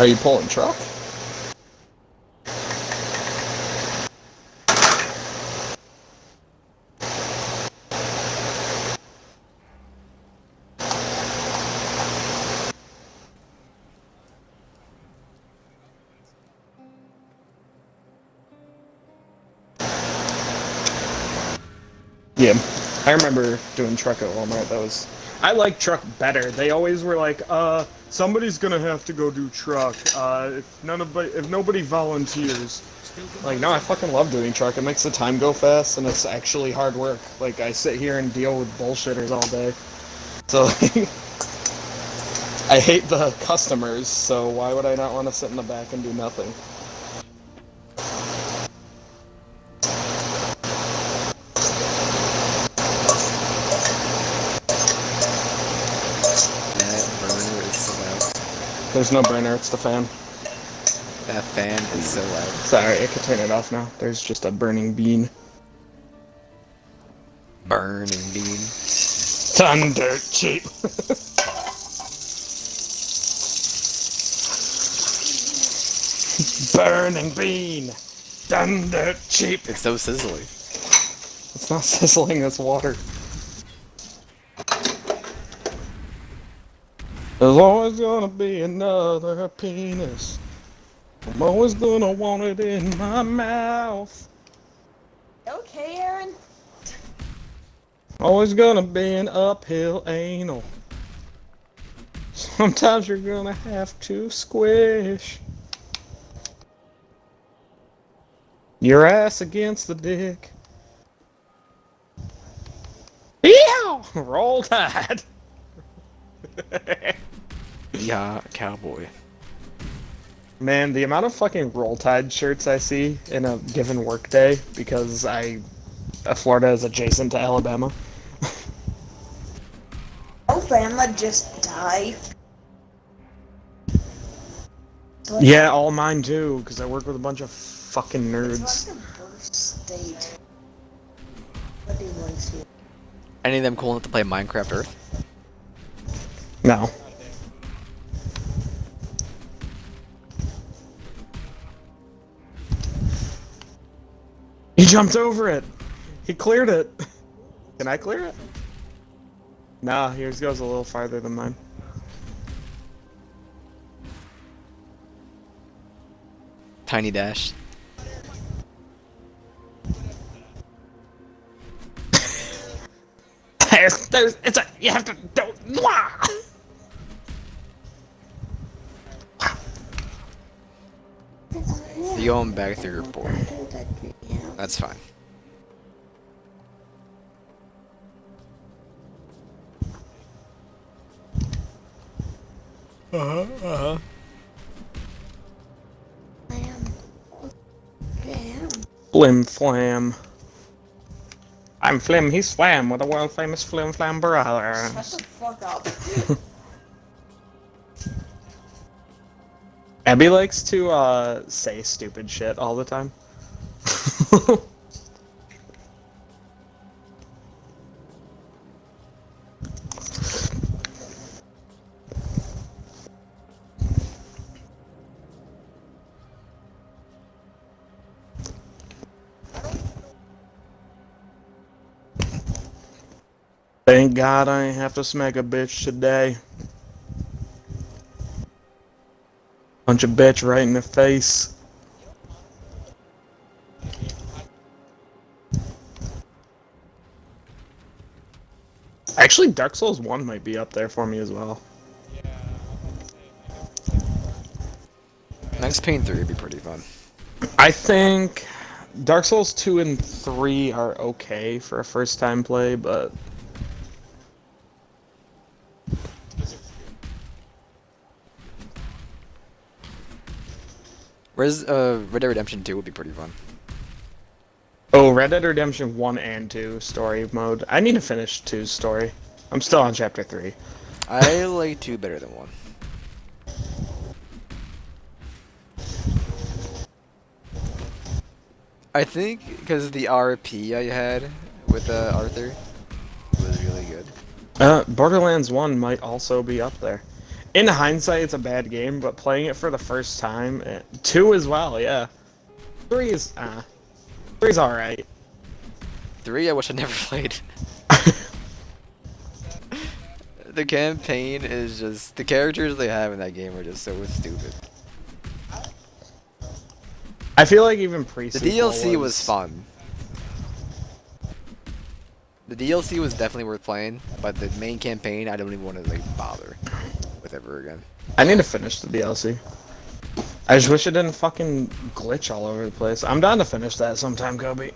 Are you pulling truck? Yeah, I remember doing truck at Walmart. I like truck better. They always were like, somebody's gonna have to go do truck. If nobody volunteers. Like, no, I fucking love doing truck. It makes the time go fast, and it's actually hard work. Like, I sit here and deal with bullshitters all day. So, I hate the customers, so why would I not want to sit in the back and do nothing? That burner is so loud. There's no burner, it's the fan. That fan is so loud. Sorry, I could turn it off now. There's just a burning bean. Burning bean. Thunder cheap. Burning bean. Thunder cheap. It's so sizzly. It's not sizzling, it's water. There's always gonna be another penis. I'm always gonna want it in my mouth. Okay, Aaron? Always gonna be an uphill anal. Sometimes you're gonna have to squish your ass against the dick. Yeah! Roll Tide! Yeah, cowboy. Man, the amount of fucking Roll Tide shirts I see in a given workday because Florida is adjacent to Alabama. Alabama just died. Yeah, all mine do, because I work with a bunch of fucking nerds. It's like the worst state. Nobody likes you. Any of them cool enough to play Minecraft Earth? No. He jumped over it! He cleared it! Can I clear it? Nah, yours goes a little farther than mine. Tiny dash. You have to, don't, You're going back through your board. That's fine. Flim flam. I'm Flim, he swam with a world famous Flim Flam brother. Shut the fuck up. Abby likes to say stupid shit all the time. Thank God I ain't have to smack a bitch today. Punch a bitch right in the face. Actually, Dark Souls 1 might be up there for me as well. Max Payne 3 would be pretty fun. I think Dark Souls 2 and 3 are okay for a first time play, but Where's Red Dead Redemption 2 would be pretty fun. oh, Red Dead Redemption 1 and 2 story mode. I need to finish 2's story. I'm still on chapter 3. I like 2 better than 1. I think because the RP I had with Arthur was really good. Borderlands 1 might also be up there. In hindsight, it's a bad game, but playing it for the first time, 2 as well, yeah. 3 is, 3's alright. 3 I wish I never played. The campaign is just... The characters they have in that game are just so stupid. I feel like even The pre-sequel DLC was fun. The DLC was definitely worth playing, but the main campaign I don't even want to like bother with ever again. I need to finish the DLC. I just wish it didn't fucking glitch all over the place. I'm down to finish that sometime, Kobe.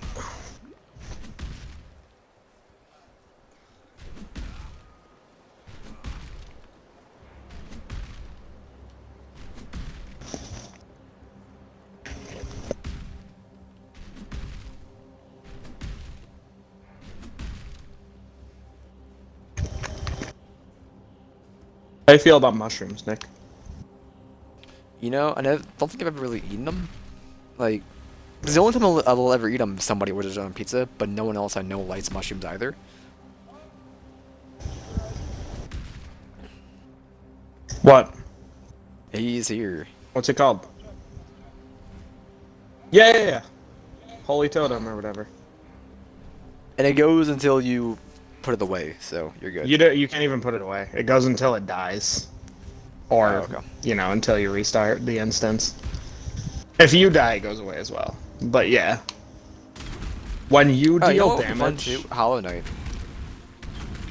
How do you feel about mushrooms, Nick? You know, don't think I've ever really eaten them. Like, 'cause the only time I will ever eat them, somebody orders it on pizza, but no one else I know likes mushrooms either. What? He's here. What's it called? Yeah. Holy Totem or whatever. And it goes until you put it away, so you're good. You can't even put it away. It goes until it dies. Or, Oh, okay. you know, until you restart the instance. If you die, it goes away as well. But yeah. When you Oh, you know deal what would be fun damage... too? Hollow Knight.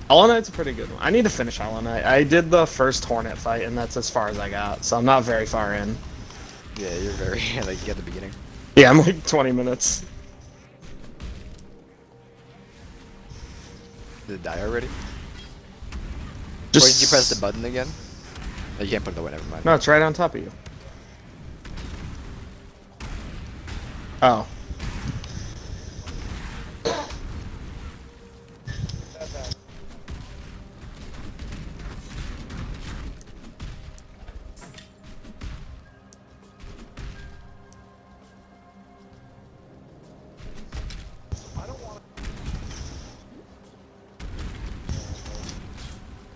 Hollow Knight's a pretty good one. I need to finish Hollow Knight. I did the first Hornet fight, and that's as far as I got, so I'm not very far in. Yeah, you're very like at the beginning. Yeah, I'm like 20 minutes. Did it die already? Just... Or did you press the button again? Oh, you can't put it away, never mind. No, it's right on top of you. Oh.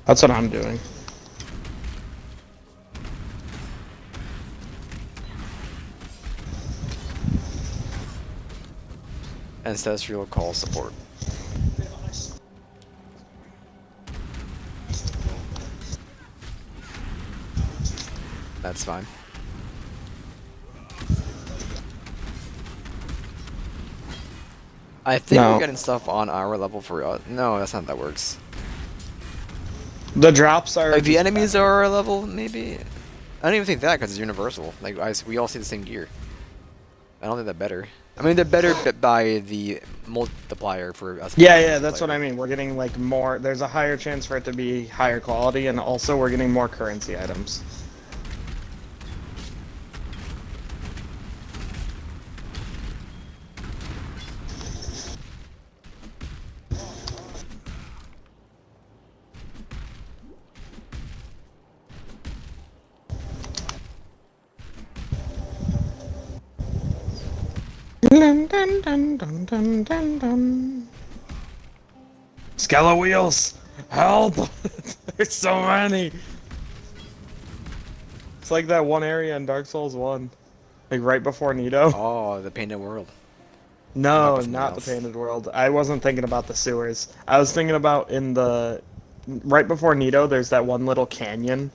That's what I'm doing. Ancestral call support. That's fine. I think No. we're getting stuff on our level for no, that's not how that works. The drops are Like the just enemies better. are our level, maybe. I don't even think that because it's universal. Like we all see the same gear. I don't think they're better. I mean, they're better by the multiplier for us. Yeah, that's what multiplayer. I mean. We're getting like more. There's a higher chance for it to be higher quality, and also we're getting more currency items. Dun, dun, dun, dun, dun, dun, dun. Skella wheels! Help! There's so many! It's like that one area in Dark Souls 1. Like right before Nito. Oh, the painted world. I'm talking No, about something not the else. Painted World. I wasn't thinking about the sewers. I was thinking about in the... Right before Nito, there's that one little canyon.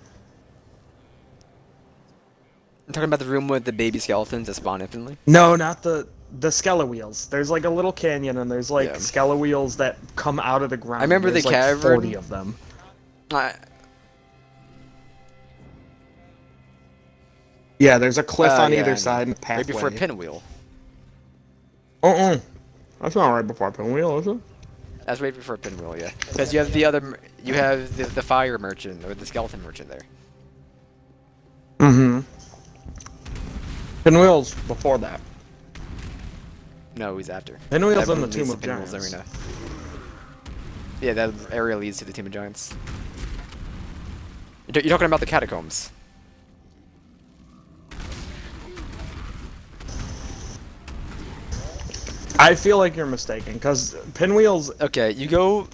I'm talking about the room with the baby skeletons that spawn infinitely. No, not the Skella wheels. There's like a little canyon, and there's like Yeah. Skella wheels that come out of the ground. I remember the There's like 40 cavern. of them. Yeah, there's a cliff on Yeah, either I know. side and a Right before pathway. Pinwheel. Uh-uh. That's not right before Pinwheel, is it? That's right before Pinwheel, yeah. Because you have the other, you have the fire merchant or the skeleton merchant there. Mm-hmm. Pinwheel's before that. No, he's after. Pinwheel's That in the one Tomb leads of to Pinwheel's Giants. arena. Yeah, that area leads to the Team of Giants. You're talking about the catacombs. I feel like you're mistaken, because Pinwheel's... Okay, you go.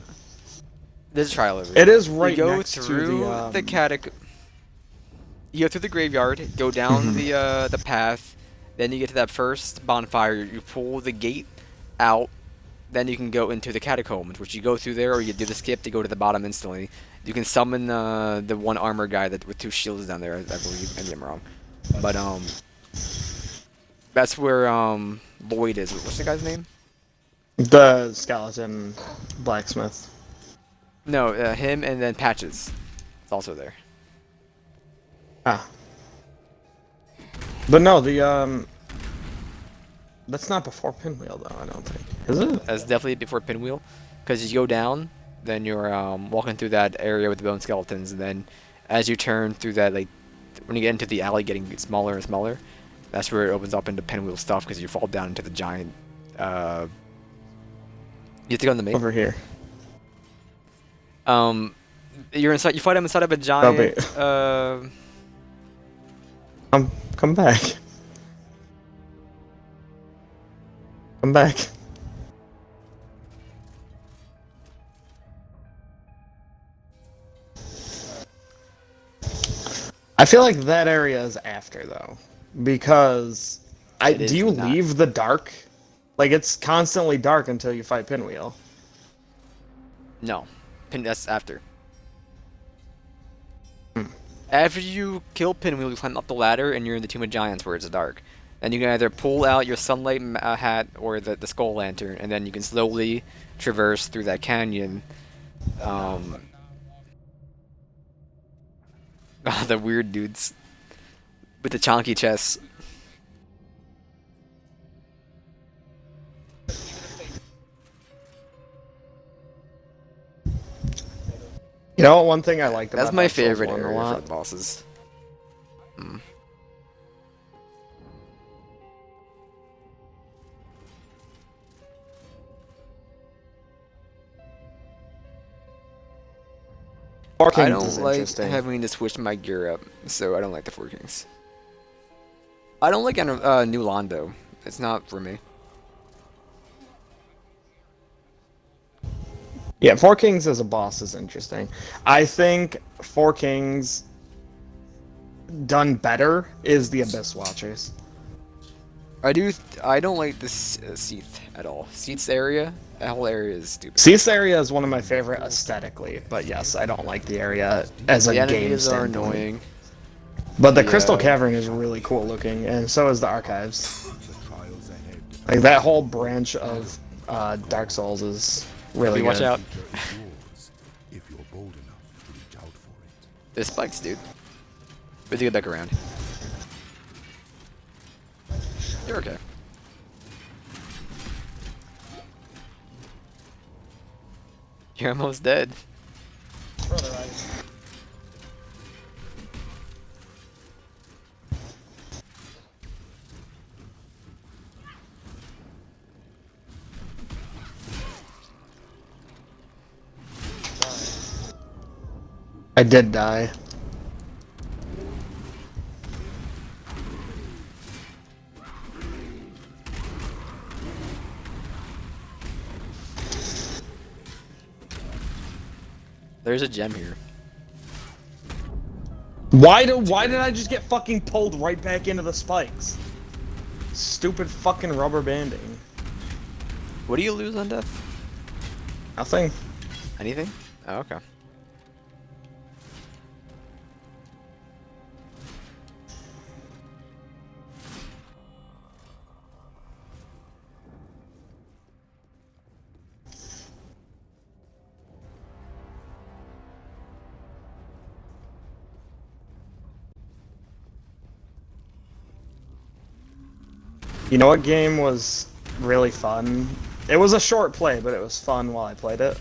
There's a trial over. It is You right go next to through the... catac. You go through the graveyard, go down the path, then you get to that first bonfire. You pull the gate out, then you can go into the catacombs, which you go through there, or you do the skip to go to the bottom instantly. You can summon the one armor guy that with 2 shields down there. I believe. Maybe I'm wrong, but that's where Lloyd is. What's the guy's name? The skeleton blacksmith. No, him and then Patches. It's also there. Ah. But no, the, that's not before Pinwheel, though, I don't think. Is it? That's definitely before Pinwheel, because you go down, then you're walking through that area with the bone skeletons, and then as you turn through that, like when you get into the alley, getting smaller and smaller, that's where it opens up into Pinwheel stuff, because you fall down into the giant. You have to go in the main. Over here. You're inside. You fight him inside of a giant. Come back. Come back. I feel like that area is after, though. Because... It do is you not. leave the dark? Like, it's constantly dark until you fight Pinwheel. No, that's after. After you kill Pinwheel, you climb up the ladder, and you're in the Tomb of Giants where it's dark. And you can either pull out your sunlight hat or the skull lantern, and then you can slowly traverse through that canyon. The weird dudes with the chonky chests. You know, one thing I liked That's about my Dark Souls favorite 1 a area for lot. the bosses. Hmm. Four I Kings don't is like interesting. having to switch my gear up, so I don't like the Four Kings. I don't like New Londo. It's not for me. Yeah, Four Kings as a boss is interesting. I think Four Kings done better is the Abyss Watchers. I don't like this Seath at all. Seath's area, that whole area is stupid. Cease area is one of my favorite aesthetically, but yes, I don't like the area as a The game enemies are standpoint. annoying. But the Crystal Yeah. Cavern is really cool looking, and so is the Archives. The trials ahead. Like that whole branch of Dark Souls is really Watch good. out. Future is yours, if you're bold enough to reach out for it. There's spikes, dude. We have to get back around. You're okay. You're almost dead. I did die. There's a gem here. Why did I just get fucking pulled right back into the spikes? Stupid fucking rubber banding. What do you lose on death? Nothing. Anything? Oh, okay. You know what game was really fun? It was a short play, but it was fun while I played it.